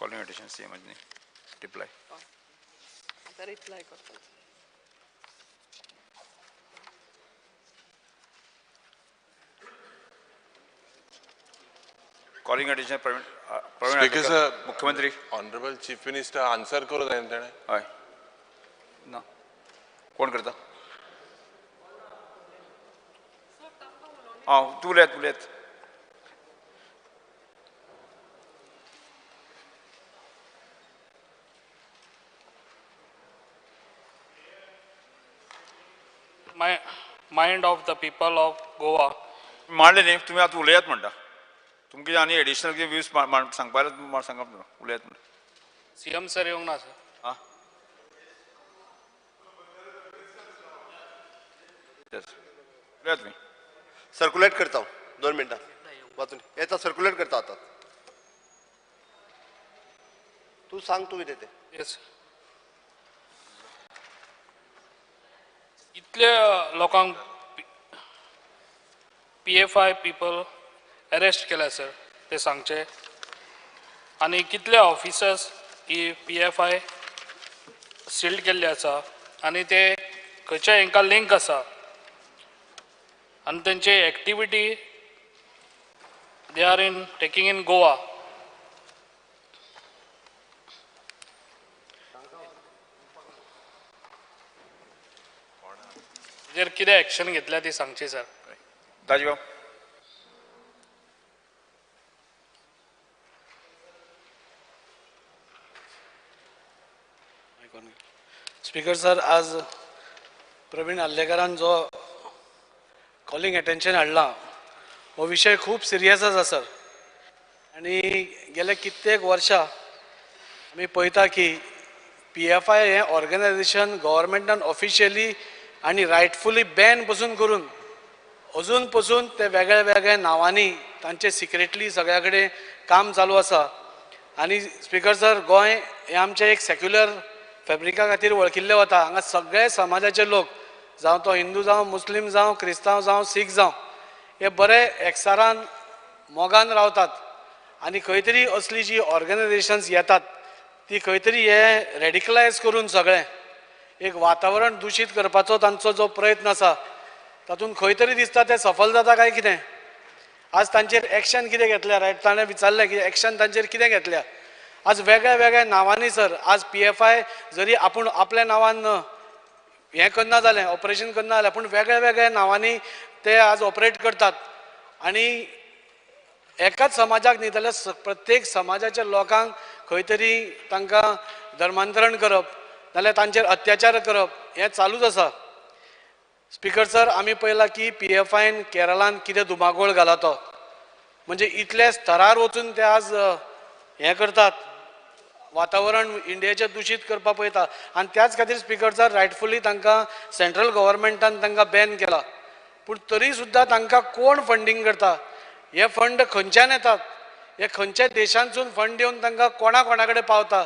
Calling attention CM reply. Reply करतात. Calling attention Praveen Speaker sir, Mukhyamantri. Honorable Chief Minister answer करू जाय तेणे. हय ना कोण करता? तू उलयत. Mind of the people of Goa. मांडले न्ही तुम्ही आता उलयात म्हणटा तुमचे आनी एडिशनल कितें व्यूज सांगपा सांगा उलयात म्हणटा CM सर येवंक ना सर. आं उलयात तुमी सर्क्युलेट करता 2 मिनटां वाचून येता सर्क्युलेट करता आता तू सांग तू कितें तें येस इतल्या लोकांक PFI पीपल अरेस्ट केल्या सर ते सांगचे आनी कितले ऑफिसर्स ही PFI सील्ड केल्ले आसा आनी ते खंयच्या हांकां लिंक आसा आनी तेंची activity they are in taking in Goa. जर कितें एक्शन घेतल्या ती सांगची सर. दाजगाव स्पीकर सर आज प्रवीण आल्लेकरान जो कॉलिंग अटेन्शन हाडला हो विषय खूब सिरियस आसा सर आनी गेले कित्येक वर्षां आमी पळयता की PFI हें ऑर्गनायझेशन गव्हर्मेंटान ऑफिशियली आनी रायटफुली बॅन पसून करून अजून पसून ते वेगळ्या वेगळ्या नांवांनी तांचे सिक्रेटली सगळ्या कडेन काम चालू आसा. आनी स्पीकर सर गोंय हें आमचें एक सेक्युलर फॅब्रिका खातीर वळखिल्लें वता. हांगा सगळे समाजाचे लोक जावं तो हिंदू जावं मुस्लीम जावं क्रिस्तांव जावं सीख जावं हे बरे एकसारान मोगान रावतात आनी खंय तरी असली जी ऑर्गनायझेशन्स येतात ती खंय तरी हे रेडिकलायज करून सगळें एक वातावरण दूशीत करपाचो तांचो जो प्रयत्न आसा तातूंत खंय तरी दिसता ते सफल जाता काय कितें. आज तांचेर एक्शन कितें घेतल्या रायट ताणें विचारलें की एक्शन तांचेर कितें घेतल्या. आज वेगळ्या वेगळ्या नांवांनी सर आज PFI जरी आपूण आपल्या नांवान हें करना जालें ऑपरेशन करना जालें पूण वेगळ्या वेगळ्या नांवांनी ते आज ऑपरेट करतात आनी एकाच समाजाक न्ही जाल्यार प्रत्येक समाजाच्या लोकांक खंय तरी तांकां धर्मांतरण करप नाल्यार तांचेर अत्याचार करप हें चालूच आसा. स्पीकर सर आमी पळयलां की PFIन केरळान कितें धुमाकूळ घाला तो म्हणजे इतले स्तरार वचून ते आज हें करतात वातावरण इंडियेचें दूशीत करपाक पळयता आनी त्याच खातीर स्पीकर सर रायटफुली तांकां सेंट्रल गव्हर्मेंटान तांकां बॅन केला. पूण तरी सुद्दां तांकां कोण फंडींग करता हे फंड खंयच्यान येतात हे खंयच्या देशांतसून फंड येवन तांकां कोणा कडेन पावता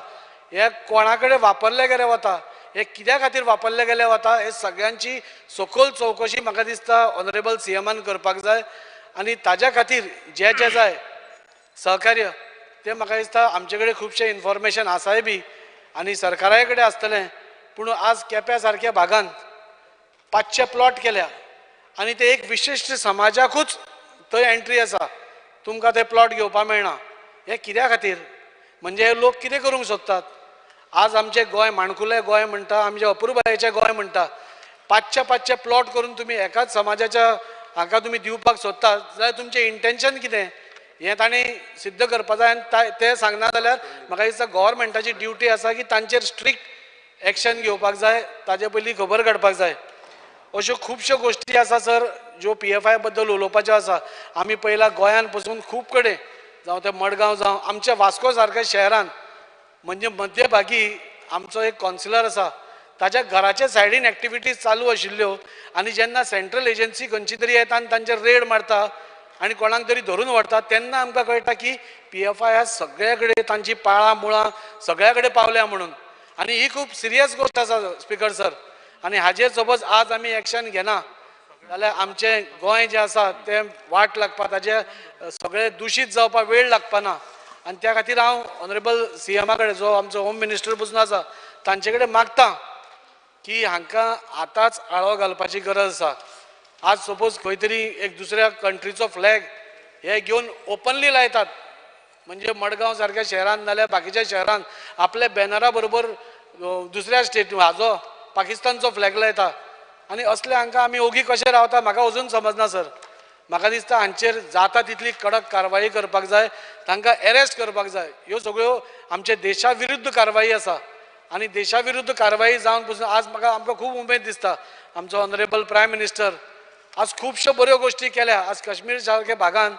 हे कोणा कडेन वापरले गेले वता हे कित्या खातीर वापरले गेले वता हे सगळ्यांची सखोल चवकशी म्हाका दिसता ऑनरेबल CMन करपाक जाय आनी ताज्या खातीर जे जाय सहकार्य ते म्हाका दिसता आमचे कडेन खुबशे इन्फॉर्मेशन आसाय बी आनी सरकाराय कडेन आसतलें पूण आज केप्या सारक्या भागांत 500 प्लॉट केल्या आनी ते एक विशिश्ट समाजाकूच थंय एंट्री आसा तुमकां ते प्लॉट घेवपाक मेळना. हे कित्या खातीर म्हणजे हे लोक कितें करूंक सोदतात. आज आमचे गोंय माणकुलें गोंय म्हणटा आमचे अपुरबायेचें गोंय म्हणटा 500 प्लॉट करून तुमी एकाच समाजाच्या हाका तुमी दिवपाक सोदतात जाल्यार तुमचें इंटेन्शन कितें हें ताणें सिद्ध करपाक जाय आनी तें सांगना जाल्यार म्हाका दिसता गव्हर्मेंटाची ड्युटी आसा की तांचेर स्ट्रिक्ट एक्शन घेवपाक जाय ताजे पयलीं खबर काडपाक जाय. अश्यो खुबश्यो गोश्टी आसा सर ज्यो PFI बद्दल उलोवपाच्यो आसा. आमी पळयलां गोंयान पसून खूब कडेन जावं ते मडगांव जावं आमच्या वास्को सारक्या शहरान म्हणजे मध्यभागी आमचो एक कावन्सिलर आसा ताच्या घराच्या सायडीन एक्टिविटीज चालू आशिल्ल्यो आनी जेन्ना सेंट्रल एजन्सी खंयची तरी येता आनी तांचेर रेड मारता आनी कोणाक तरी धरून व्हरता तेन्ना आमकां कळटा की PFI ह्या सगळ्या कडेन तांची पाळां मुळां सगळ्या कडेन पावल्या म्हणून आनी ही खूब सिरियस गोश्ट आसा स्पीकर सर. आनी हाजेर सपोज आज आमी एक्शन घेना जाल्यार आमचें गोंय जें आसा तें वाट लागपा ताजें सगळें दुशीत जावपाक वेळ लागपाना आनी त्या खातीर हांव ऑनरेबल CM कडेन जो आमचो होम मिनिस्टर पसून आसा तांचे कडेन मागतां की हांकां आतांच आळो घालपाची गरज आसा. आज सपोज खंय तरी एक दुसऱ्या कंट्रीचो फ्लॅग हे घेवन ओपनली लायतात, म्हणजे मडगांव सारक्या शहरान नाल्यार बाकीच्या शहरान आपल्या बॅनरा बरोबर दुसऱ्या स्टेट हाजो पाकिस्तानचो फ्लॅग लायता. आनी असले हांकां आमी ओगी कशे रावता म्हाका अजून समजना सर. म्हाका दिसता हांचेर जाता तितली कडक कारवाई करपाक जाय, तांकां अरेस्ट करपाक जाय. ह्यो सगळ्यो आमच्या देशा विरुद्ध कारवाई आसा आनी देशा विरुद्ध कारवाई जावन पसून आज आमकां खूब उमेद दिसता. आमचो ऑनरेबल प्रायम मिनिस्टर आज खुबश्यो बऱ्यो गोश्टी केल्या. आज काश्मीर सारक्या भागान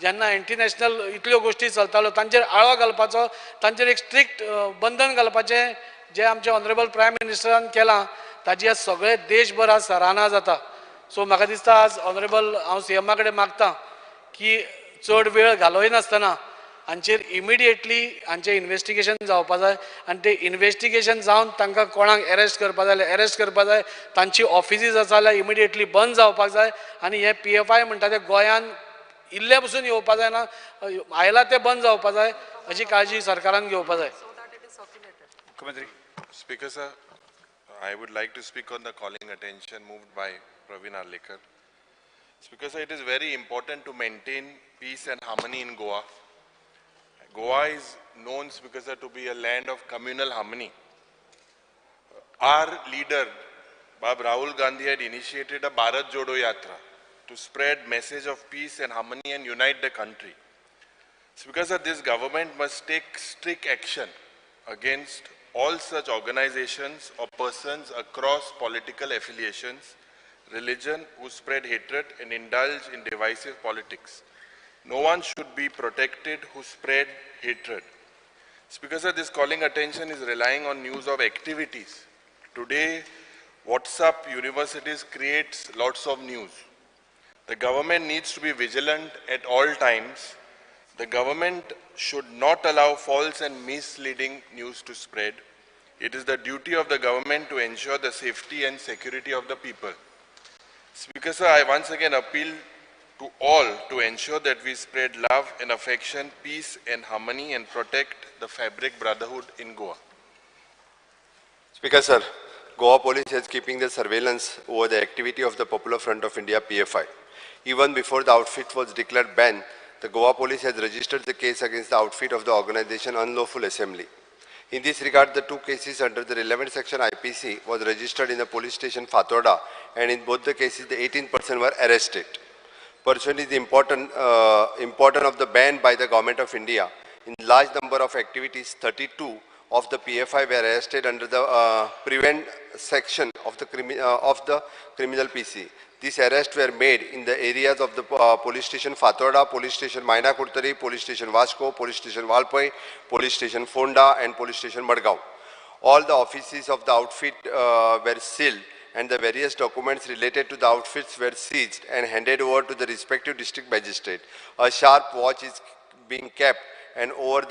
जेन्ना इंटरनॅशनल इतल्यो गोश्टी चलताल्यो तांचेर आळो घालपाचो, तांचेर एक स्ट्रिक्ट बंधन घालपाचें जे आमचे ऑनरेबल प्रायम मिनिस्टरान केलां ताजी आज सगळे देशभर आज सराहना जाता. सो म्हाका दिसता आज ऑनरेबल हांव CM कडेन मागतां की चड वेळ घालोय नासतना हांचेर इमिडिएटली हांचें इन्वेस्टिगेशन जावपा जाय आनी तें इन्वेस्टिगेशन जावन तांकां कोणाक अरेस्ट करपा जाय जाल्यार अरेस्ट करपा जाय. तांची ऑफिसीस आसा जाल्यार इमिडिएटली बंद जावपाक जाय आनी हे PFI म्हणटा ते गोंयान इल्ले पसून येवपा जायना, आयला ते बंद जावपा जाय हाची काळजी सरकारान घेवपा जाय. मुख्यमंत्री. Speaker sir, I would like to speak on the calling attention moved by Praveen Arlekar. Speaker sir, it is very important to maintain peace and harmony in Goa. Goa is known, Speaker sir, to be a land of communal harmony. Our leader, Bab Rahul Gandhi, had initiated a Bharat Jodo Yatra to spread message of peace and harmony and unite the country. Speaker sir, this government must take strict action against all such organizations or persons across political affiliations, religion, who spread hatred and indulge in divisive politics. No one should be protected who spread hatred. Speaker sir, this calling attention is relying on news of activities. Today, WhatsApp universities creates lots of news. The government needs to be vigilant at all times. The government should not allow false and misleading news to spread. It is the duty of the government to ensure the safety and security of the people. Speaker sir, I once again appeal to all to ensure that we spread love and affection, peace and harmony and protect the fabric brotherhood in Goa. Speaker sir, Goa police is keeping the surveillance over the activity of the Popular Front of India PFI. Even before the outfit was declared banned, the Goa police has registered the case against the outfit of the organization Unlawful Assembly. In this regard, the two cases under the relevant section IPC was registered in the police station Fatorda, and in both the cases the 18 persons were arrested. Pursuant is the important of the ban by the Government of India. In large number of activities, 32 of the PFI were arrested under the prevent section of the criminal PC. These arrests were made in the areas of the police station Fatorda, police station Maina Kurtari, police station Vasco, police station Valpai, police station Fonda and police station Madgaon. All the offices of the outfit were sealed and the various documents related to the outfits were seized and handed over to the respective district magistrate. A sharp watch is being kept and over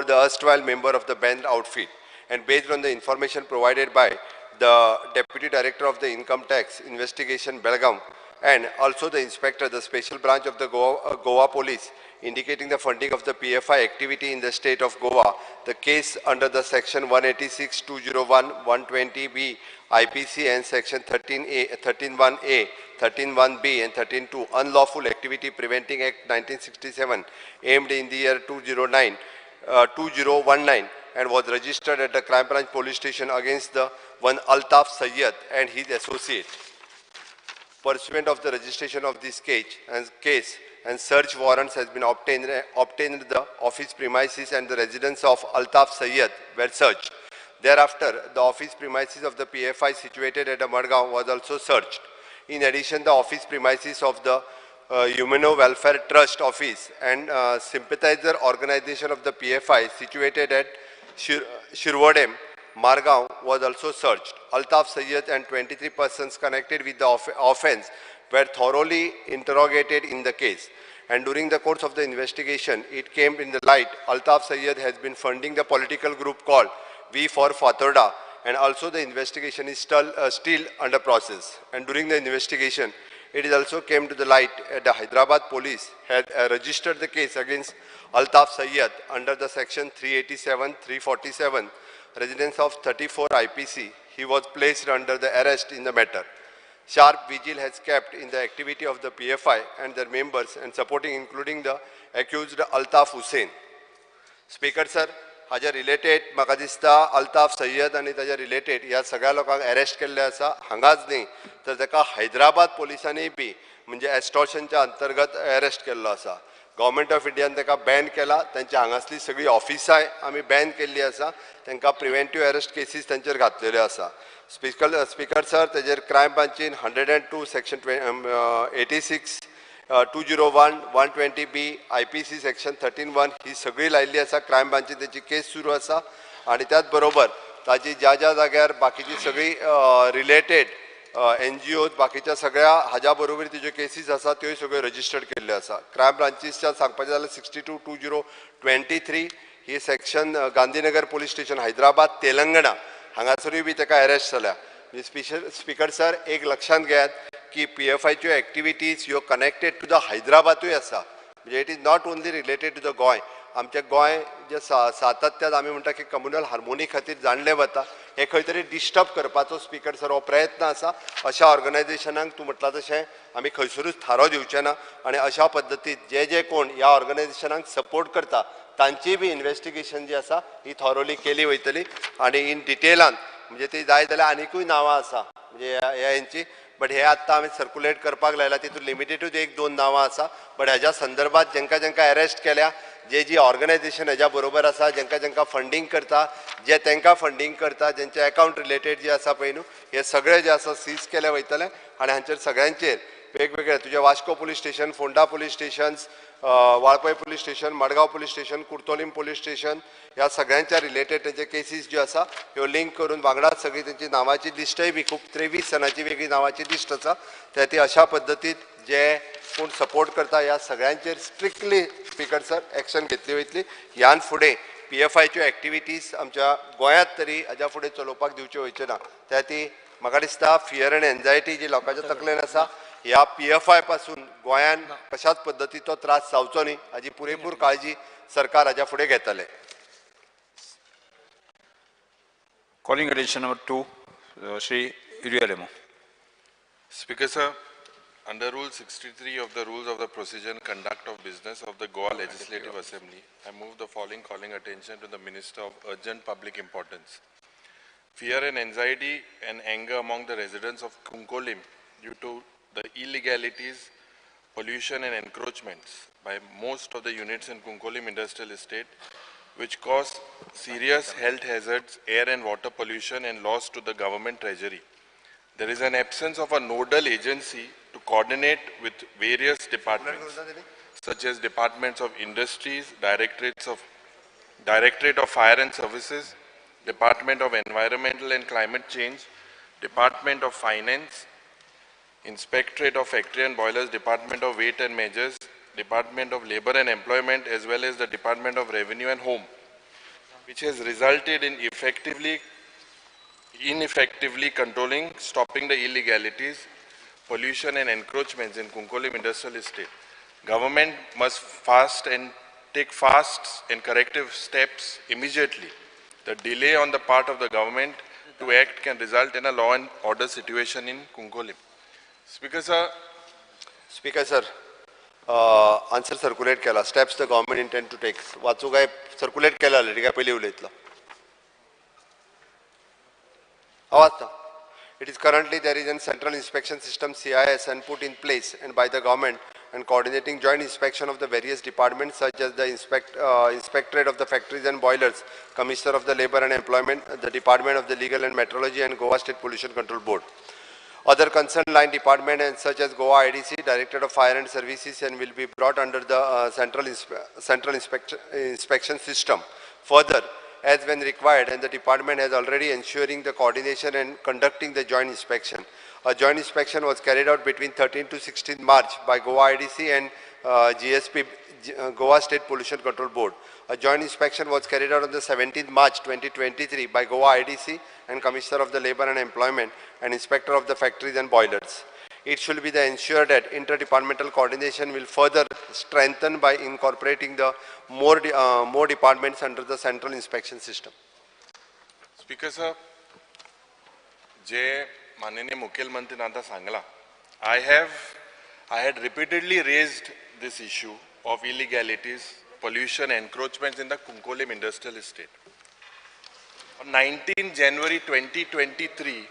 the erstwhile member of the banned outfit. And based on the information provided by the Deputy Director of the Income Tax Investigation Belgaum and also the Inspector, the Special Branch of the Goa Police, indicating the funding of the PFI activity in the state of Goa, the case under the section 186, 201, 120B IPC and section 13A, 13.1A, 13.1B and 13.2 Unlawful Activity Preventing Act 1967 aimed in the year 2019 and was registered at the Crime Branch Police Station against the one Altaf Sayyed and his associate. Pursuant of the registration of this case and search warrants has been obtained the office premises and the residence of Altaf Sayyed were searched. Thereafter, the office premises of the PFI situated at Madgaon was also searched. In addition, the office premises of the Humano Welfare Trust Office and sympathizer organization of the PFI situated at Shirwadem, Margaon was also searched. Altaf Sayyed and 23 persons connected with the offence were thoroughly interrogated in the case. And during the course of the investigation, it came in the light Altaf Sayyed has been funding the political group called We for Fatorda, and also the investigation is still under process. And during the investigation, it is also came to the light the Hyderabad police had registered the case against Altaf Sayyed under the section 387, 347, residence of 34 IPC. He was placed under the arrest in the matter. Sharp vigil has kept in the activity of the PFI and their members and supporting including the accused Altaf Hussain. Speaker sir, हाज्या related म्हाका दिसता अल्ताफ सय्यद आनी ताज्या related ह्या सगळ्या लोकांक arrest केल्ले आसा. हांगाच न्ही तर ताका हैदराबाद पोलिसांनी बी म्हणजे एस्टॉर्शनच्या अंतर्गत अरेस्ट केल्लो आसा. गव्हर्मेंट ऑफ इंडियान ताका बॅन केला. तांची हांगासली सगळी ऑफिसां आमी बॅन केल्ली आसा. तांकां प्रिव्हेंटीव अरेस्ट केसीस तांचेर घातलेल्यो आसा. स्पीकर सर, ताजेर क्रायम ब्रांचीन 102 सेक्शन 86 201, 120B, IPC सेक्शन 13(1) ही सगळी लायिल्ली आसा. क्रायम ब्रांचीन त्याची केस सुरू आसा आणि त्याच बरोबर ताजी ज्या ज्या जाग्यार बाकीची सगळी रिलेटेड NGOज बाकीच्या सगळ्या हाज्या बरोबर तिच्यो केसीस आसा त्यो सगळ्यो रजिस्टर्ड केल्ल्यो आसा. क्रायम ब्रांचीसच्या सांगपाचें जाल्यार 62/2023 ही section Gandhinagar police station Hyderabad Telangana हांगासरूय बी ताका अरेस्ट जाल्या. स्पीकर सर, एक लक्षात घेयात की PFIच्यो एक्टिविटीज ह्यो कनेक्टेड टू द हैदराबादूय आसा. म्हणजे it is not only related to the Goem. आमचें गोंय जे सातत्यान आमी म्हणटा की कम्युनल हार्मोनी खातीर जाणलें वता, हे खंय तरी डिस्टर्ब करपाचो स्पीकर सर हो प्रयत्न आसा. अशा ऑर्गनायझेशनांक तूं म्हटलां तशें आमी खंयसरूच थारो दिवचे ना आनी अशा पद्दतीन जे कोण ह्या ऑर्गनायझेशनांक सपोर्ट करता तांची बी इन्व्हेस्टिगेशन जी आसा ही थॉरोली केली वयतली आनी इन डिटेलान म्हणजे ती जाय जाल्यार आनिकूय नांवां आसा म्हणजे ह्यांची. बट हे आत्तां आमी सर्क्युलेट करपाक लायला. तितून लिमिटेडूच 1-2 नांवां आसा. बट हेज्या संदर्भात जेंका अरेस्ट केल्या, जी ऑर्गनायझेशन हेज्या बरोबर आसा, जेंका फंडींग करता, जे तांकां फंडींग करता, जेंचे अकाउंट रिलेटेड जे आसा पळय न्हू, हे सगळे जे आसा सीज केले वयतले आनी हांचेर सगळ्यांचेर वेगवेगळे तुझे Vasco police station, Ponda police stations, Valpoi police station, Madgaon police station, Curtorim police station ह्या सगळ्यांच्या रिलेटेड तेंचे केसीस ज्यो आसा ह्यो लिंक करून वांगडाच सगळी तेंची नांवाची लिस्टय बी खूब 23 जणांची वेगळी नांवाची लिस्ट आसा. ती अशा पद्दतीत जे कोण सपोर्ट करता ह्या सगळ्यांचेर स्ट्रिक्टली स्पीकर सर एक्शन घेतली वयतली. ह्यान फुडें PFIच्यो एक्टिविटीज आमच्या गोंयांत तरी हाज्या फुडें चलोवपाक दिवच्यो वयच्यो ना. ती म्हाका दिसता फियर एंड एन्झायटी जी लोकांच्या तकलेन आसा ह्या PFI पासून गोंयान कशाच पद्दतीचो त्रास जावचो न्ही हाजी पुरेपूर काळजी सरकार हाज्या फुडें घेतले. Calling attention number 2, Shri Irialemo. Speaker sir, under Rule 63 of the Rules of the Procedure and Conduct of Business of the Goa Legislative Assembly, I move the following calling attention to the Minister of Urgent Public Importance. Fear and anxiety and anger among the residents of Kunkolim due to the illegalities, pollution and encroachments by most of the units in Kunkolim Industrial Estate, which cause serious health hazards, air and water pollution and loss to the government treasury. There is an absence of a nodal agency to coordinate with various departments, such as departments of industries, Directorate of Fire and Services, Department of Environmental and Climate Change, Department of Finance, Inspectorate of Factory and Boilers, Department of Weight and Measures, Department of Labor and Employment, as well as the Department of Revenue and Home, which has resulted in ineffectively controlling, stopping the illegalities, pollution and encroachments in Kunkolim Industrial Estate. Government must take fast and corrective steps immediately. The delay on the part of the government to act can result in a law and order situation in Kunkolim. Speaker sir, answer circulate केला. Steps the government intend to take. वाचू काय circulate केला already काय पहिले उलयतलो. आवाज. It is currently there is a central inspection system CIS and put in place and by the government and coordinating joint inspection of the various departments such as the Inspectorate of the Factories and Boilers, Commissioner of the Labor and Employment, the Department of the Legal and Metrology and Goa State Pollution Control Board. Other concerned line departments and such as Goa IDC, Directorate of Fire and Services, and will be brought under the central inspection system. Further, as when required, and the department has already ensuring the coordination and conducting the joint inspection. A joint inspection was carried out between 13th to 16th March by Goa IDC and GSP, Goa State Pollution Control Board. A joint inspection was carried out on the 17th March 2023 by Goa IDC and Commissioner of the Labor and Employment and Inspector of the Factories and Boilers. it should be the ensure that interdepartmental coordination will further strengthen by incorporating the more departments under the central inspection system. Speaker sir, जे माननीय मुख्यमंत्री आता Sangla, I had repeatedly raised this issue of illegalities, pollution, encroachments in the Kunkolim industrial estate. On 19 January 2023,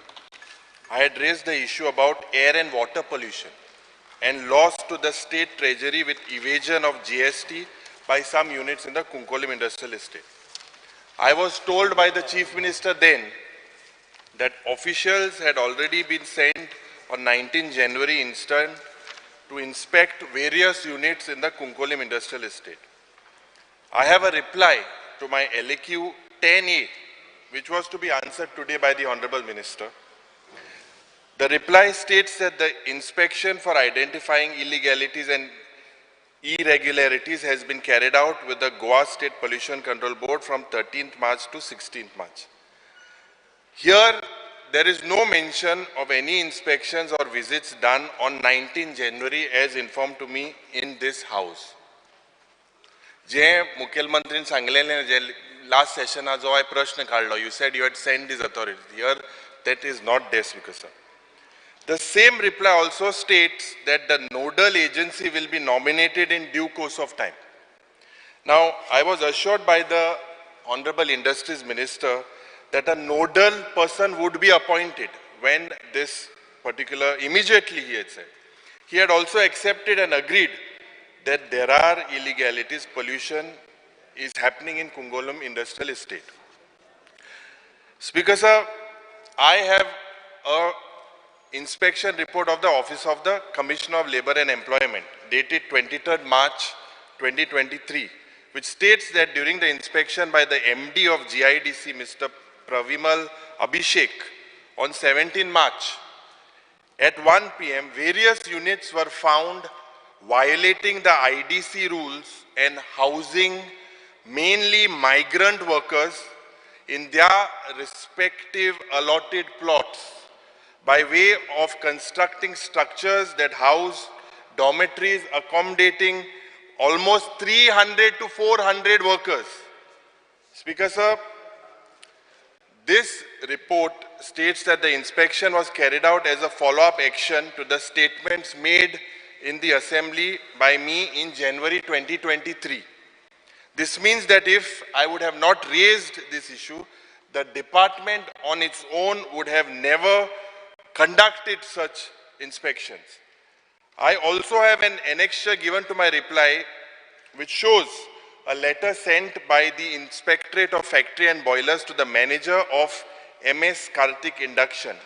I had raised the issue about air and water pollution and loss to the state treasury with evasion of GST by some units in the Kunkolim industrial estate. I was told by the Chief Minister then that officials had already been sent on 19 January instant to inspect various units in the Kunkolim industrial estate. I have a reply to my LAQ 10A, which was to be answered today by the Honorable Minister. The reply states that the inspection for identifying illegalities and irregularities has been carried out with the Goa State Pollution Control Board from 13th March to 16th March. Here, there is no mention of any inspections or visits done on 19 January as informed to me in this house. J मुख्यमंत्रीन सांगलेले J last session जो I प्रश्न काढलो, you said you had sent these authorities. Here, that is not there, Speaker sir. The same reply also states that the nodal agency will be nominated in due course of time. Now, I was assured by the Honorable Industries Minister that a nodal person would be appointed when this particular, immediately he had said. He had also accepted and agreed that there are illegalities, pollution is happening in Kunkolim industrial estate. Speaker sir, I have a inspection report of the Office of the Commissioner of Labour and Employment dated 23rd March 2023, which states that during the inspection by the MD of GIDC, Mr. Pravimal Abhishek, on 17 March, at 1 p.m., various units were found violating the IDC rules and housing mainly migrant workers in their respective allotted plots by way of constructing structures that house dormitories accommodating almost 300 to 400 workers. Speaker sir, this report states that the inspection was carried out as a follow-up action to the statements made in the Assembly by me in January 2023. This means that if I would have not raised this issue, the department on its own would have never conducted such inspections. I also have an annexure given to my reply which shows a letter sent by the Inspectorate of Factory and Boilers to the manager of MS Kartik Induction,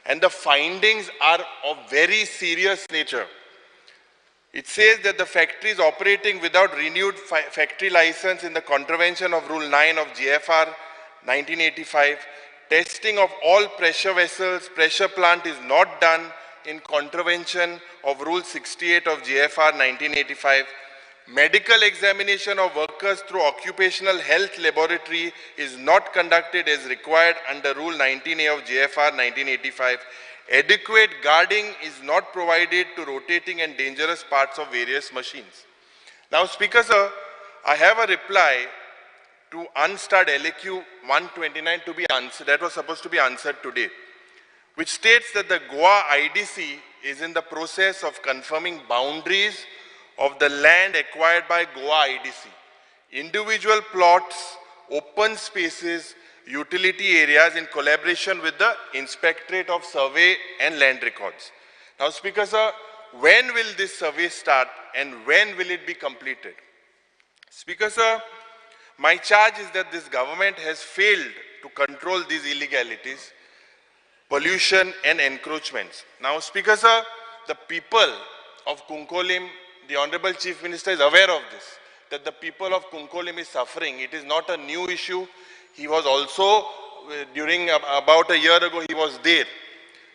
and the findings are of very serious nature. It says that the factory is operating without renewed factory license in the contravention of Rule 9 of GFR 1985. Testing of all pressure vessels, pressure plant is not done in contravention of Rule 68 of GFR 1985. Medical examination of workers through occupational health laboratory is not conducted as required under Rule 19A of GFR 1985. Adequate guarding is not provided to rotating and dangerous parts of various machines. Now, Speaker sir, I have a reply to unstarred LAQ 129 to be answered, that was supposed to be answered today, which states that the Goa IDC is in the process of confirming boundaries of the land acquired by Goa IDC. Individual plots, open spaces, utility areas in collaboration with the Inspectorate of Survey and Land Records. Now, Speaker sir, when will this survey start and when will it be completed? Speaker sir, my charge is that this government has failed to control these illegalities, pollution and encroachments. Now, Speaker sir, the people of Kunkolim, the Honorable Chief Minister is aware of this, that the people of Kunkolim is suffering. It is not a new issue. He was also, during about a year ago, he was there.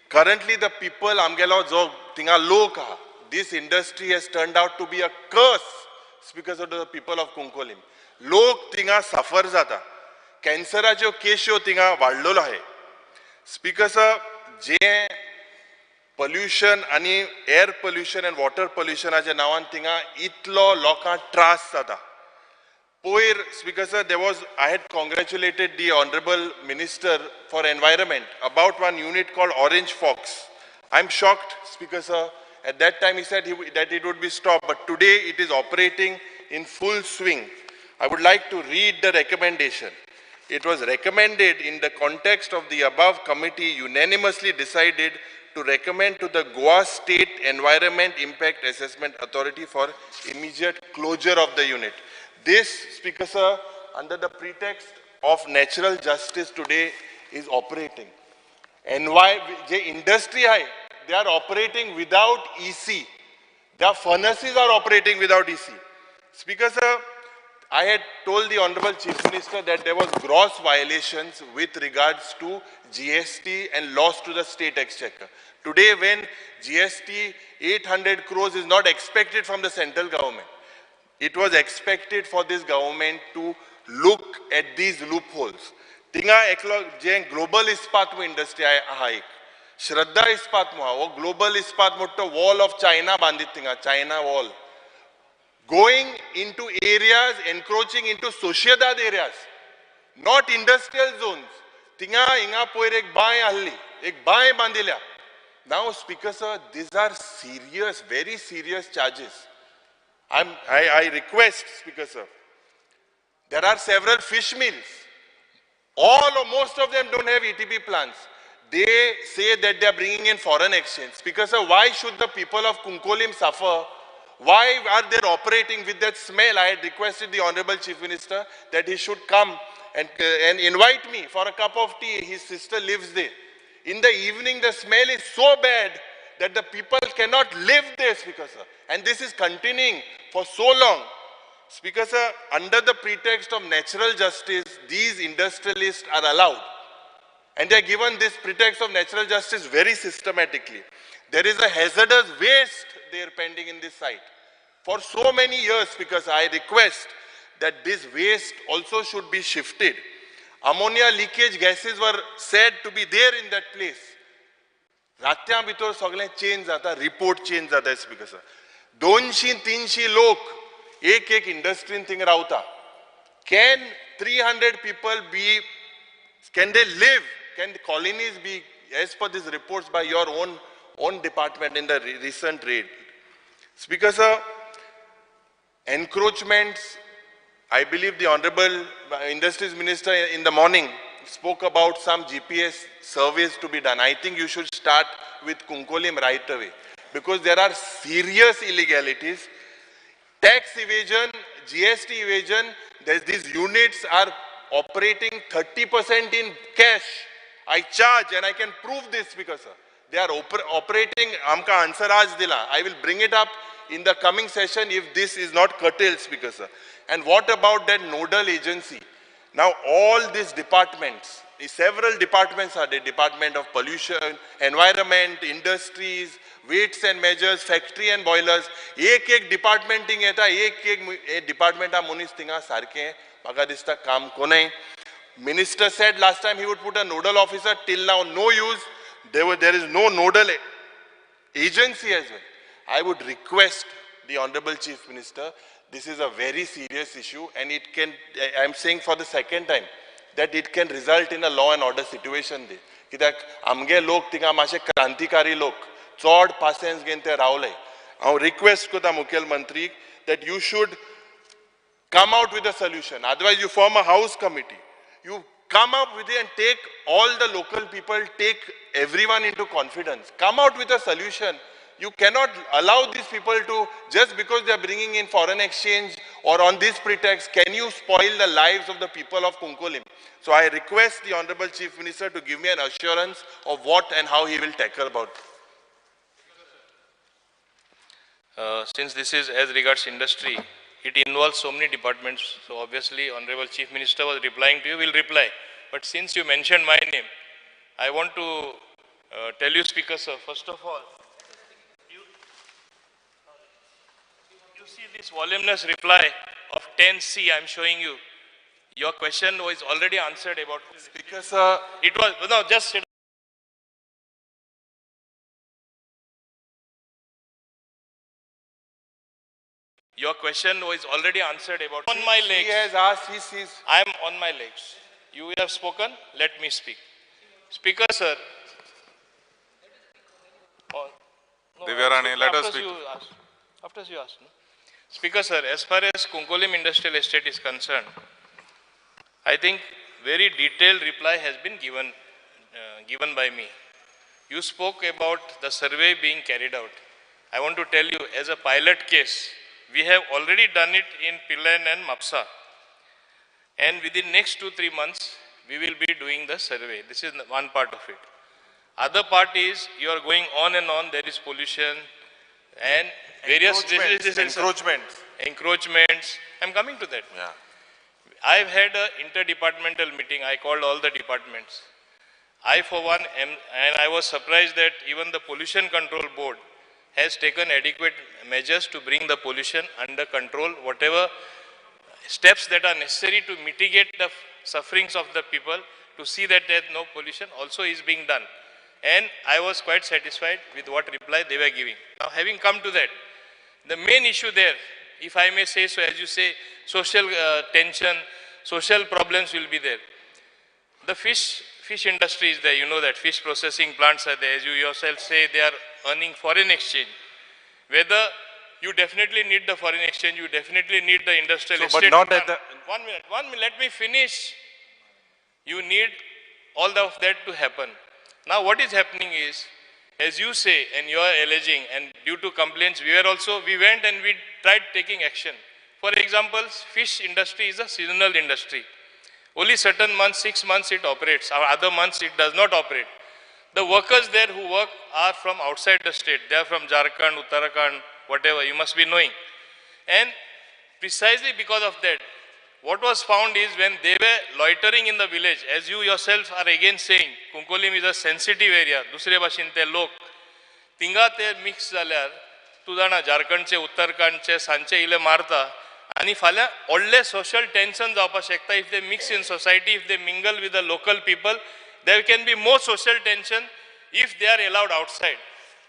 Currently, the people, amgelo jo tinga loka, this industry has turned out to be a curse because of the people of Kunkolim. लोक थिंगा सफर जाता, कॅन्सराच्यो केश्यो थिंगा वाडलेलो आहे. Speaker sir, जे pollution आणि air pollution and water pollutionच्या नावान थिंगा इतलो लोकांक त्रास जाता. Poir, Speaker sir, I had congratulated the Honorable Minister for Environment about one unit called Orange Fox. I'm shocked, Speaker sir. At that time he said that it would be stopped, but today it is operating in full swing. I would like to read the recommendation. It was recommended in the context of the above committee unanimously decided to recommend to the Goa State Environment Impact Assessment Authority for immediate closure of the unit. This, Speaker sir, under the pretext of natural justice today is operating. And why the industry they are operating without EC. Their furnaces are operating without EC. Speaker sir, I had told the Honorable Chief Minister that there was gross violations with regards to GST and loss to the state exchequer. Today when GST 800 crores is not expected from the central government, it was expected for this government to look at these loopholes. Tinga eklo je global ispat industry aha ek. Shraddha ispat mo global ispat motto wall of China bandit tinga China wall. Going into areas, encroaching into sociedad areas, not industrial zones. Tinga inga poir ek bae alli, ek bae bandilya. Now, Speaker sir, these are serious, very serious charges. I request, Speaker sir, there are several fish mills. All or most of them don't have ETP plants. They say that they are bringing in foreign exchange. Speaker sir, why should the people of Kunkolim suffer? Why are they operating with that smell? I had requested the Honorable Chief Minister that he should come and invite me for a cup of tea. His sister lives there. In the evening, the smell is so bad that the people cannot live there, Speaker sir. And this is continuing for so long. Speaker sir, under the pretext of natural justice, these industrialists are allowed. And they are given this pretext of natural justice very systematically. There is a hazardous waste there pending in this site. For so many years, because I request that this waste also should be shifted. Ammonia leakage gases were said to be there in that place. रात्यां भितर सगळें change जाता, report change जाता, speaker sir. 200-300 लोक एक इंडस्ट्रीन thing रावता. Can 300 people be, can they live? Can the colonies be, as per these reports by your own department in the recent raid? Speaker sir, encroachments, I believe the Honorable Industries Minister in the morning spoke about some GPS surveys to be done. I think you should start with Kunkolim right away because there are serious illegalities. Tax evasion, GST evasion, these units are operating 30% in cash. I charge and I can prove this, Speaker sir. They are operating, amka answer aaj dila. I will bring it up in the coming session if this is not curtailed, Speaker sir. And what about that nodal agency? Now all these departments, several departments are the Department of Pollution, Environment, Industries, Weights and Measures, Factory and Boilers. एक department ting eta, एक department a munis tinga sarke, maga dista kam konai. Minister said last time he would put a nodal officer. Till now, no use. There is no nodal agency as well. I would request the Honorable Chief Minister, this is a very serious issue and it can, I am saying for the second time, that it can result in a law and order situation there. Kidak amge lok tinga mashe krantikari lok, chod pasens gente raulai. I request kota Mukhya Mantri that you should come out with a solution. Otherwise you form a house committee. You come up with it and take all the local people, take everyone into confidence. Come out with a solution. You cannot allow these people to, just because they are bringing in foreign exchange or on this pretext, can you spoil the lives of the people of Kunkolim? So I request the Honorable Chief Minister to give me an assurance of what and how he will tackle about it. Since this is as regards industry, it involves so many departments. So obviously, Honorable Chief Minister was replying to you, will reply. But since you mentioned my name, I want to tell you, Speaker sir, first of all, you see this voluminous reply of 10C I'm showing you. Your question was already answered about. Speaker sir, it was, no, just sit Your question was already answered about on my He legs. has asked, he sees. I am on my legs. You have spoken, let me speak. Speaker, sir. Oh, no, Divyarani, let us after speak. you ask. After you ask. No? Speaker, sir, as far as Kunkolim Industrial Estate is concerned, I think very detailed reply has been given by me. You spoke about the survey being carried out. I want to tell you, as a pilot case, we have already done it in Pilan and Mapsa. And within next 2-3 months, we will be doing the survey. This is one part of it. Other part is, you are going on and on, there is pollution and various encroachments. I'm coming to that. Yeah. I've had an interdepartmental meeting. I called all the departments. I, for one, and I was surprised that even the Pollution Control Board has taken adequate measures to bring the pollution under control, whatever steps that are necessary to mitigate the sufferings of the people, to see that there is no pollution also is being done. And I was quite satisfied with what reply they were giving. Now, having come to that, the main issue there, if I may say so, as you say, social tension, social problems will be there. The fish industry is there, you know that fish processing plants are there. As you yourself say, they are earning foreign exchange. Whether you definitely need the foreign exchange, you definitely need the industrial estate. But not at the... 1 minute, let me finish. You need all of that to happen. Now what is happening is, as you say, and you are alleging, and due to complaints, we went and we tried taking action. For example, fish industry is a seasonal industry. Only certain months, 6 months it operates, or other months it does not operate. The workers there who work are from outside the state. They are from Jharkhand, Uttarakhand, whatever, you must be knowing. And precisely because of that, what was found is when they were loitering in the village, as you yourself are again saying, Kunkolim is a sensitive area, dusre bashin te lok, tinga te mix zalyar, tu jana Jharkhandche, Uttarakhandche, sanche ile marta, आणि फाल्या व्हडले social tension जावपाक शकता if they mix in society, if they mingle with the local people, there can be more social tension if they are allowed outside.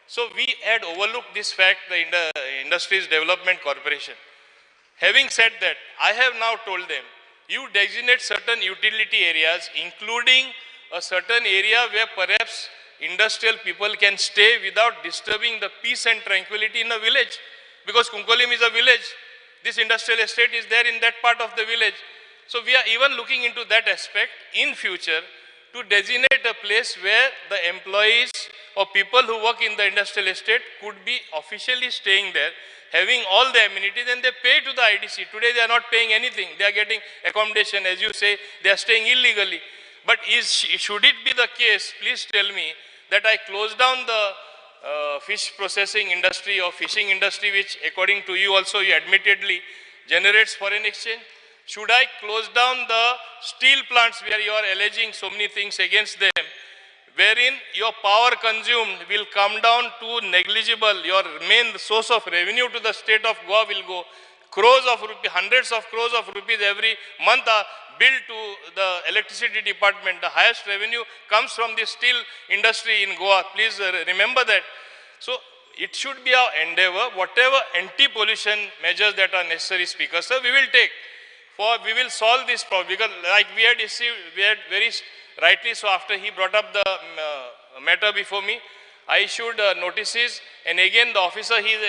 So we had overlooked this fact, the Industries Development Corporation. Having said that, I have now told them, you designate certain utility areas, including a certain area where perhaps industrial people can stay without disturbing the peace and tranquility in a village. Because Kunkolim is a village. This industrial estate is there in that part of the village. So we are even looking into that aspect in future to designate a place where the employees or people who work in the industrial estate could be officially staying there, having all the amenities, and they pay to the IDC. Today they are not paying anything. They are getting accommodation, as you say, they are staying illegally. But should it be the case, please tell me, that I close down the fish processing industry or fishing industry, which according to you also you admittedly generates foreign exchange? Should I close down the steel plants where you are alleging so many things against them, wherein your power consumed will come down to negligible, your main source of revenue to the state of Goa will go, crores of rupees, hundreds of crores of rupees every month are billed to the electricity department. The highest revenue comes from the steel industry in Goa. Please remember that. So it should be our endeavor, whatever anti-pollution measures that are necessary, Speaker, sir, we will take. We will solve this problem, because like we had very rightly so, after he brought up the matter before me, I issued notices, and again the officer he is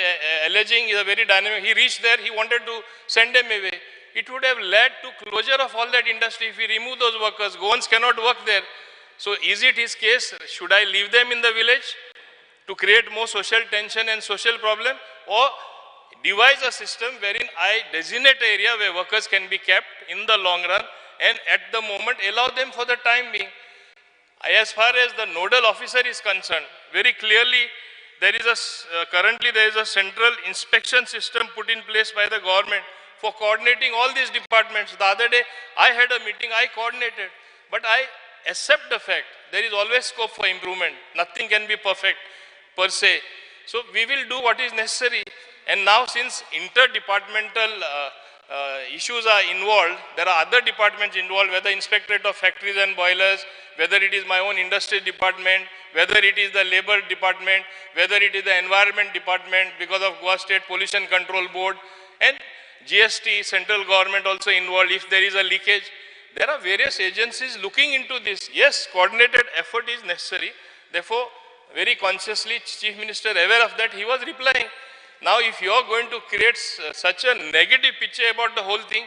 alleging is a very dynamic, he reached there, he wanted to send them away. It would have led to closure of all that industry if we remove those workers. Goans cannot work there. So is it his case, should I leave them in the village to create more social tension and social problem, or devise a system wherein I designate an area where workers can be kept in the long run, and at the moment allow them for the time being? As far as the nodal officer is concerned, very clearly there is currently there is a central inspection system put in place by the government for coordinating all these departments. The other day I had a meeting, I coordinated, but I accept the fact there is always scope for improvement. Nothing can be perfect per se. So we will do what is necessary. And now, since interdepartmental issues are involved, there are other departments involved, whether Inspectorate of Factories and Boilers, whether it is my own industry department, whether it is the labor department, whether it is the environment department because of Goa State Pollution Control Board, And GST, central government also involved if there is a leakage. There are various agencies looking into this. Yes, coordinated effort is necessary. Therefore, very consciously, Chief Minister aware of that, he was replying. Now, if you are going to create such a negative picture about the whole thing,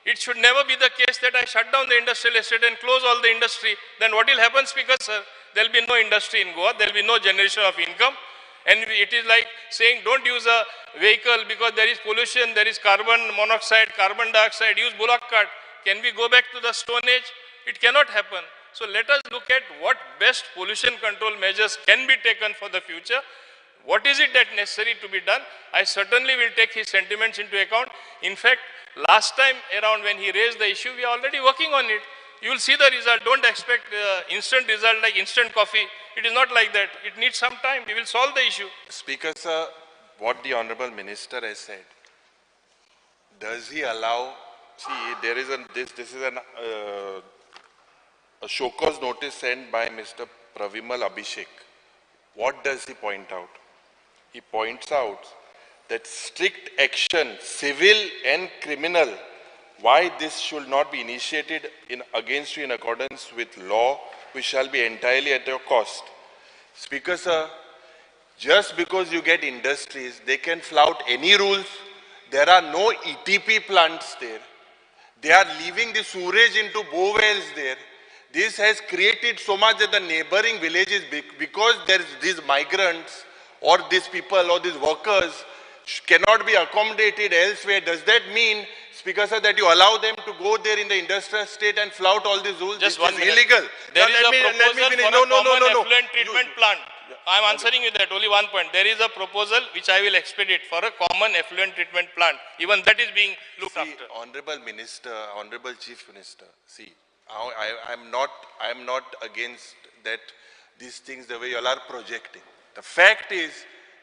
it should never be the case that I shut down the industrial estate and close all the industry. Then what will happen, Speaker, sir? There will be no industry in Goa. There will be no generation of income. And it is like saying, don't use a vehicle because there is pollution, there is carbon monoxide, carbon dioxide, use bullock cart. Can we go back to the Stone Age? It cannot happen. So let us look at what best pollution control measures can be taken for the future. What is it that necessary to be done? I certainly will take his sentiments into account. In fact, last time around when he raised the issue, we are already working on it. You will see the result. Don't expect instant result like instant coffee. It is not like that. It needs some time. We will solve the issue. Speaker, sir, what the Honorable Minister has said, does he allow, see, there is this is a show cause notice sent by Mr. Pravimal Abhishek. What does he point out? He points out that strict action, civil and criminal, why this should not be initiated against you in accordance with law, which shall be entirely at your cost. Speaker, sir, just because you get industries, they can flout any rules. There are no ETP plants there. They are leaving the sewage into bow wells there. This has created so much that the neighboring villages, because there is these migrants or these people or these workers cannot be accommodated elsewhere. Does that mean, Speaker, sir, that you allow them to go there in the industrial state and flout all these rules? Just this one is minute. illegal. There Now, is a proposal for a common no. effluent treatment plant. I am answering you that, only one point. There is a proposal which I will expedite for a common effluent treatment plant. Even that is being looked after. Honorable Minister, Honorable Chief Minister, see, I am not against that these things the way you all are projecting. The fact is,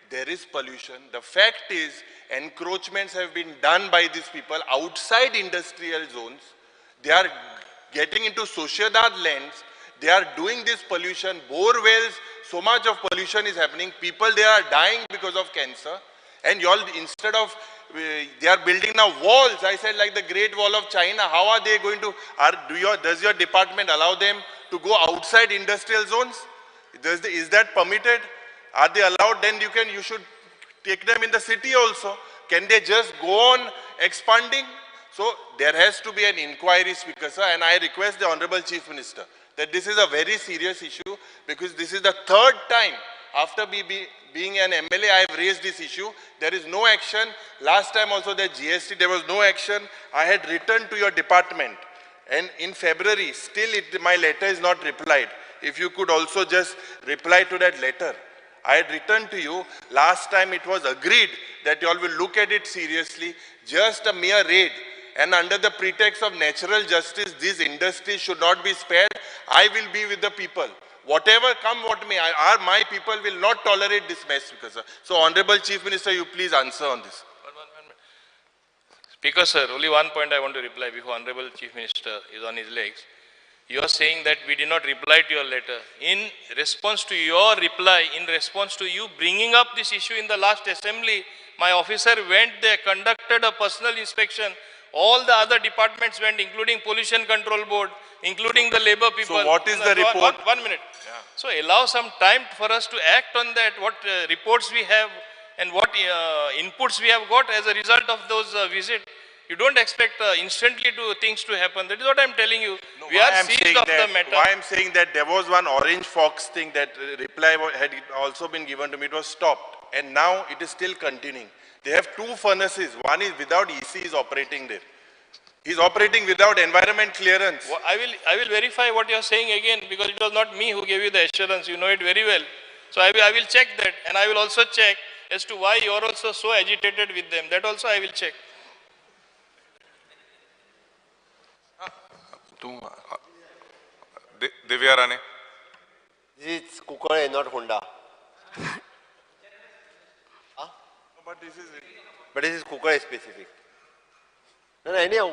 there is pollution. The fact is, encroachments have been done by these people outside industrial zones. They are getting into sociedad lands. They are doing this pollution, bore wells, so much of pollution is happening. People, they are dying because of cancer. And you all, instead of, they are building now walls. I said like the Great Wall of China. How are they going to, does your department allow them to go outside industrial zones? Is that permitted? Are they allowed? Then you should take them in the city also. Can they just go on expanding? So there has to be an inquiry, Speaker, sir, and I request the Honorable Chief Minister that this is a very serious issue, because this is the third time after being an MLA I have raised this issue. There is no action. Last time also the GST, there was no action. I had written to your department, and in February, still my letter is not replied. If you could also just reply to that letter. I had written to you, last time it was agreed that you all will look at it seriously, just a mere raid. And under the pretext of natural justice, these industries should not be spared. I will be with the people. Whatever come what may, my people will not tolerate this mess. So Honorable Chief Minister, you please answer on this. One minute. Speaker, sir, only one point I want to reply before Honorable Chief Minister is on his legs. You are saying that we did not reply to your letter. In response to your reply, in response to you bringing up this issue in the last assembly, my officer went there, conducted a personal inspection. All the other departments went, including Pollution Control Board, including the labor people. So what is the report? One minute. Yeah. So allow some time for us to act on that, what reports we have and what inputs we have got as a result of those visits. You don't expect instantly things to happen. That is what I am telling you. No, we are seized of the matter. Why I am saying that there was one orange fox thing that reply had also been given to me. It was stopped. And now it is still continuing. They have two furnaces. One is without EC is operating there. He is operating without environment clearance. Well, I will verify what you are saying again, because it was not me who gave you the assurance. You know it very well. So I will check that, and I will also check as to why you are also so agitated with them. That also I will check. Divya Rane. This is Kukore, not Honda. But this is Kukore specific. No, anyhow.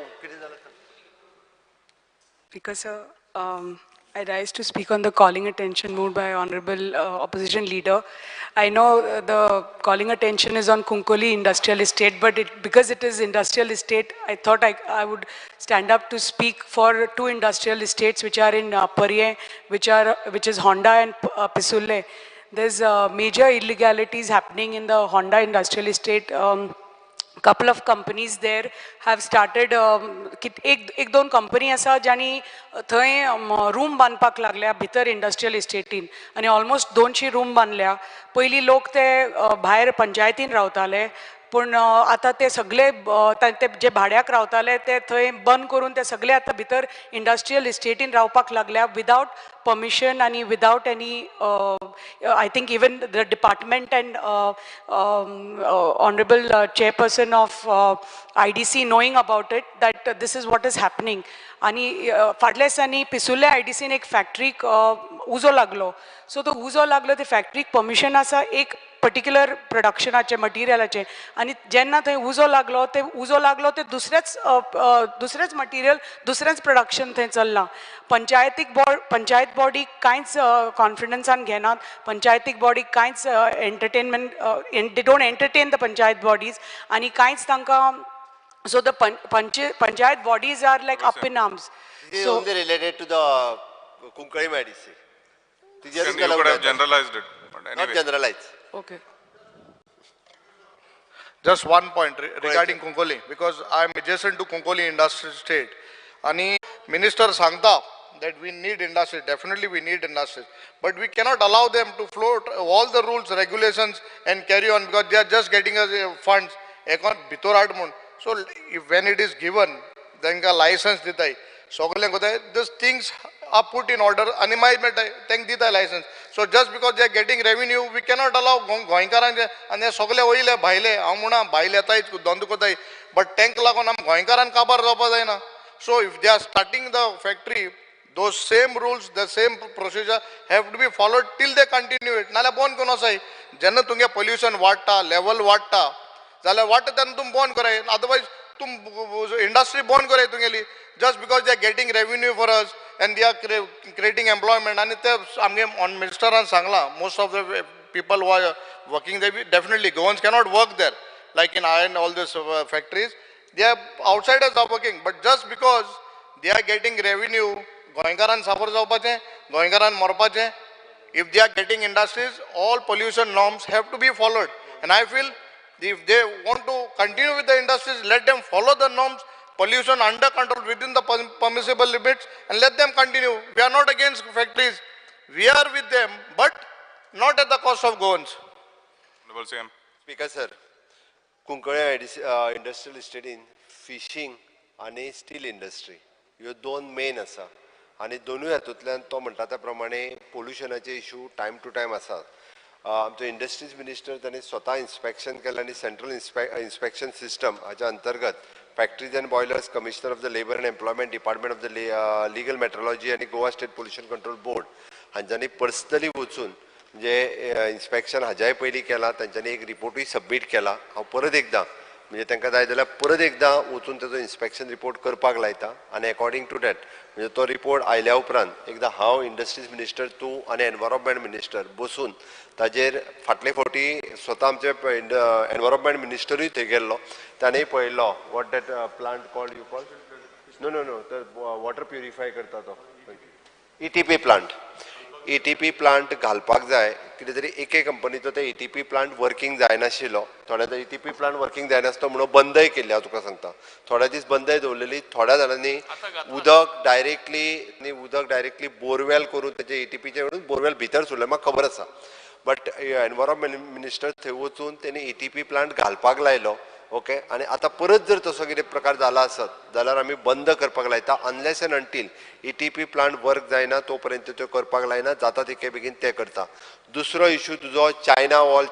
Because I rise to speak on the calling attention moved by Honorable Opposition Leader. I know the calling attention is on Kunkoli Industrial Estate, but because it is industrial estate, I thought I would stand up to speak for two industrial estates which are in Parye, which is Honda and Pisulle. There's major illegalities happening in the Honda industrial estate. Couple of companies there have started एक दोन company आसा ज्यांनी थंय room बांदपाक लागल्या भितर industrial इस्टेटीन आनी almost 200 room बांदल्या पयलीं लोक ते भायर पंचायतीन रावताले पूण आतां ते सगळे ते जे भाड्याक रावताले ते थंय बंद करून ते सगळे आतां भितर इंडस्ट्रियल इस्टेटीन रावपाक लागल्या without permission and without any, I think even the department and honorable chairperson of IDC knowing about it, that this is what is happening. आणि फाटल्या दिसांनी पिसुल्ले IDCन एक फॅक्टरीक उजो लागलो सो तो उजो लागलो ते फॅक्टरीक परमिशन आसा एक पर्टिक्युलर प्रोडक्शनाचे मटिरियलाचे आनी जेन्ना थंय उजो लागलो ते दुसरेच मटिरियल दुसरेंच प्रोडक्शन थंय चल्लां पंचायत बॉडी कांयच कॉन्फिडन्सान घेनात पंचायतीक बॉडी कांयच entertainment they don't entertain the panchayat bodies आनी कांयच तांकां so the panchayat bodies are like up in arms. This is only related to the Kunkali IDC. You could have generalized it, but anyway. Not generalized. Okay. Just one point regarding Kunkoli, because I am adjacent to Kunkoli industrial estate. Ani minister sangta that we need industry, definitely we need industries, but we cannot allow them to float all the rules, regulations and carry on because they are just getting us funds. Bitorat mun. So if when it is given, then a license ditai. So these things are put in order. Animai thank ditai license. So just because they are getting revenue, we cannot allow goinkaran and they sogle oile bhaile amuna bhaile tai dondukotai. But tank lagon am goinkaran kabar ropa na. So if they are starting the factory, those same rules, the same procedure have to be followed till they continue it. Nala bon kono sai. Janna tunge pollution watta, level watta. जाल्यार वाट तेन्ना तुम बंद कराय otherwise तुम industry बंद कराय तुगेली just because they are getting revenue for us and they are creating employment and ते आमगे on minister Sangla most of the people who are working there definitely governments cannot work there like in iron all these factories they are outsiders are working but just because they are getting revenue गोंयकारान suffer जावपाचे गोंयकारान मरपाचे if they are getting industries all pollution norms have to be followed and I feel if they want to continue with the industries, let them follow the norms, pollution under control within the permissible limits and let them continue. We are not against factories. We are with them, but not at the cost of governments. Speaker sir, Kunkali industrial estate in fishing and steel industry. ह्यो दोन main आसा आनी दोनूय हातूंतल्यान तो म्हणटा त्या प्रमाणे पोल्युशनाचे इशू टायम टू टायम आसात आमचे इंडस्ट्रीज मिनिस्टर त्यांनी स्वतः इन्स्पेक्शन केलं आणि सेंट्रल इन्स्पेक्शन सिस्टम हाच्या अंतर्गत factories and boilers commissioner of the labour and employment department of the legal metrology आणि Goa state pollution control board हांच्यांनी पर्सनली वचून म्हणजे इन्स्पेक्शन हाज्याय पयलीं केलां तांच्यांनी एक रिपोर्टूय सबमीट केला हांव परत एकदां म्हणजे तांकां जाय जाल्यार परत एकदां वचून ताजो इन्स्पेक्शन रिपोर्ट करपाक लायता आनी अकॉर्डिंग टू दॅट म्हणजे तो रिपोर्ट आयल्या उपरांत एकदां हांव इंडस्ट्रीज मिनिस्टर तूं आनी एनवायरमेंट मिनिस्टर बसून ताजेर फाटले फावटी स्वता आमचे एनवायरमेंट मिनिस्टरूय थंय गेल्लो ताणेंय पळयलो what that plant called you call no no no तर वॉटर प्युरिफाय करता तो ETP प्लांट ETP प्लांट घालपाक जाय कितें तरी एके कंपनीचो ते ETP प्लांट वर्किंग जायनाशिल्लो थोड्या ETP प्लांट वर्किंग जायनासलो म्हणून बंदय केल्ली हांव तुका सांगता थोड्या दीस बंदय दवरलेली थोड्या जाणांनी उदक डायरेक्टली बोरवेल करून तेजे ETPचे म्हणून बोरवेल भितर सोडलें म्हाका खबर आसा बट एनवायरमेंट मिनिस्टर थंय वचून तेणी ETP प्लांट घालपाक लायलो ओके आनी आतां परत जर तसो कितें प्रकार जाला आसत जाल्यार आमी बंद करपाक लायता unless and until ETP plant work जायना तो पर्यंत त्यो करपाक लायना जाता तितके बेगीन ते करता दुसरो इशू तुजो चायना वॉल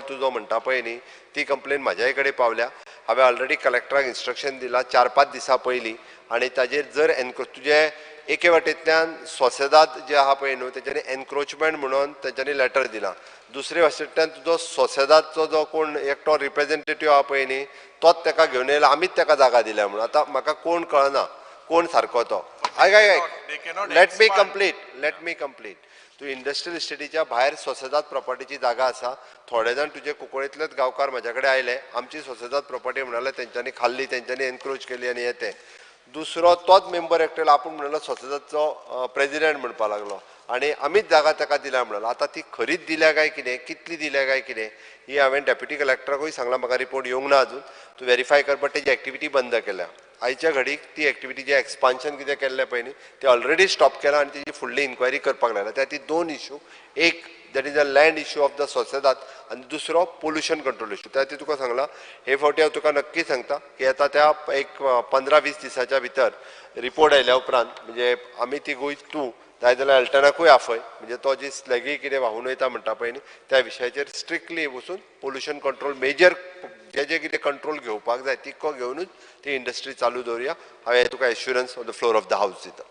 तुजो म्हणटा पळय न्ही ती कंप्लेन म्हाज्याय कडेन पावल्या हांवें ऑलरेडी कलेक्टराक इन्स्ट्रक्शन दिलां 4-5 दिसां पयलीं आनी ताजेर जर तुजे एके वाटेंतल्यान सोसेदाद जे आहा पळय न्हू तेच्यांनी एनक्रोचमेंट म्हणून तेंच्यांनी लेटर दिलां दुसरे वाटेंतल्यान तुजो सोसेदादचो जो कोण एकटो रिप्रेझेंटेटिव्ह आहा पळय न्ही तोच ताका घेवन येयला आमीच ताका जागा दिल्या म्हणून आतां म्हाका कोण कळना कोण सारको तो they cannot let me expand. Complete तू इंडस्ट्रियल इस्टेटीच्या भायर स्वसदात प्रॉपर्टीची जागा आसा थोडे जाण तुजे कुंकळेंतलेच गांवकार म्हजे कडेन आयले आमची स्वसदात प्रॉपर्टी म्हणाले तेंच्यांनी खाल्ली तेंच्यांनी एनक्रोच केली आनी येते दुसरो तोच मेंबर एकटेलो आपूण म्हणलो स्वसदाचो प्रेसिडेंट म्हणपा लागलो आनी आमीच जागा ताका दिल्या म्हणलो आतां ती खरीच दिल्या काय कितें कितली दिल्या काय कितें ही हांवें डेप्युटी कलेक्टराकूय सांगलां म्हाका रिपोर्ट येवंक ना अजून तूं व्हेरीफाय कर बट तेजी एक्टिविटी बंद केल्या आयच्या घडीक ती एक्टिविटी जे एक्सपान्शन कितें केल्लें पळय न्ही ते ऑलरेडी स्टॉप केलां आनी तेजी फुडली इन्क्वायरी करपाक लागल्या त्या ती दोन इश्यू एक that is a land issue of the सोसायदात आनी दुसरो पोल्युशन कंट्रोल इश्यू त्या ती तुका सांगलां हे फावटी हांव तुका नक्की सांगता की आतां त्या एक 15-20 दिसाच्या भितर रिपोर्ट आयल्या उपरांत म्हणजे आमी ती गोंय तूं जाय जाल्यार अल्टनाकूय आफय म्हणजे तो जी स्लॅगी कितें व्हांवून वयता म्हणटा पळय न्ही त्या विशयाचेर स्ट्रिक्टली वचून पोल्युशन कंट्रोल मेजर जे कितें कंट्रोल घेवपाक जाय तितको घेवनूच ती इंडस्ट्री चालू दवरया हांवें तुका assurance on the floor of the house दिता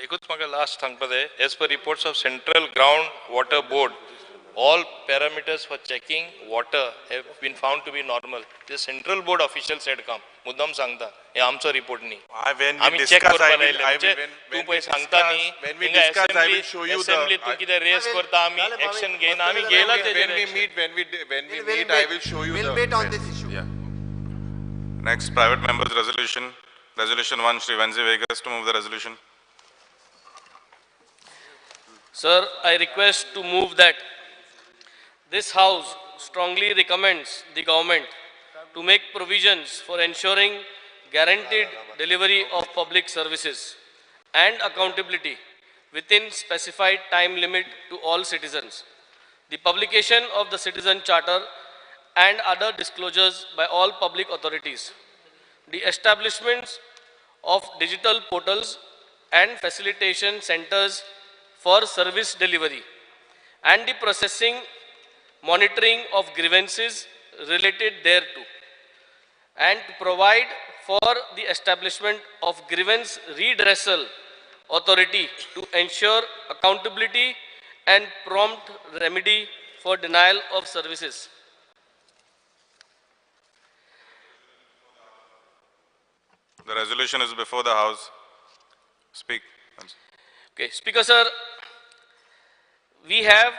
एकूच म्हाका लास्ट सांगपा जाय as per reports of Central Ground Water Board all parameters for checking water have been found to be normal. The central board official said come. मुद्दाम सांगता हे आमचो report न्ही आमी चेक करपा लायले म्हणजे तूं पळय सांगता न्ही असेंब्ली तूं कितें रेस करता आमी एक्शन घेयना आमी घेयला तेजेर when we meet I will show you the Next, private members resolution. Resolution 1, Shri Venzi Vegas to move the resolution. Sir, I request to move that this House strongly recommends the government to make provisions for ensuring guaranteed delivery of public services and accountability within specified time limit to all citizens. The publication of the Citizen Charter and other disclosures by all public authorities. The establishments of digital portals and facilitation centers for service delivery and the processing monitoring of grievances related thereto, and to provide for the establishment of grievance redressal authority to ensure accountability and prompt remedy for denial of services. The resolution is before the House. Speak. Okay, Speaker sir, we have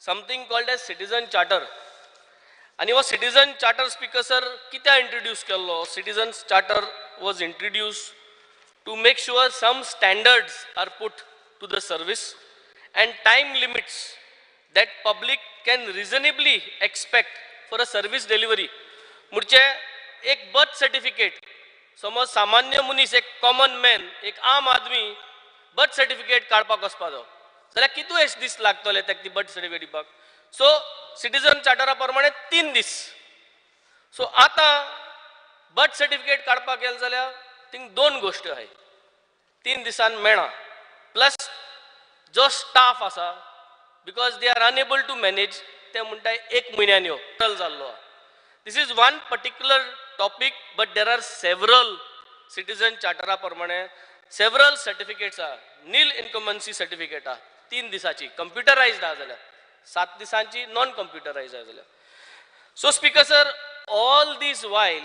something called as Citizen Charter. And your Citizen Charter, Speaker sir, कित्या introduce केल्लो? Citizen Charter was introduced to make sure some standards are put to the service and time limits that public can reasonably expect for a service delivery. मुर्चे एक birth certificate समज सामान्य मनीस एक common man एक आम आदमी birth certificate काडपाक वचपाचो जाल्यार कितू दीस लागतले ताका ती बर्थ सर्टिफिकेट दिवपाक सो सिटीजन चार्टरा प्रमाणे 3 दीस सो आतां बर्थ सर्टिफिकेट काडपाक गेले जाल्यार थिंग 2 गोश्टी आहाय 3 दिसान मेळना प्लस जो स्टाफ आसा because they are unable to manage ते म्हणटा 1 म्हयन्यान यो जाल्लो this is one particular topic but there are several citizen चार्टरा प्रमाणे सेवरल सर्टिफिकेट्स आहा नील इनकमन्सी सर्टिफिकेट आहा 3 दिसाची कंप्युटरायज्ड आहा जाल्यार 7 दिसांची नॉन कंप्युटरायज्ड आहा जाल्यार so speaker sir all this vial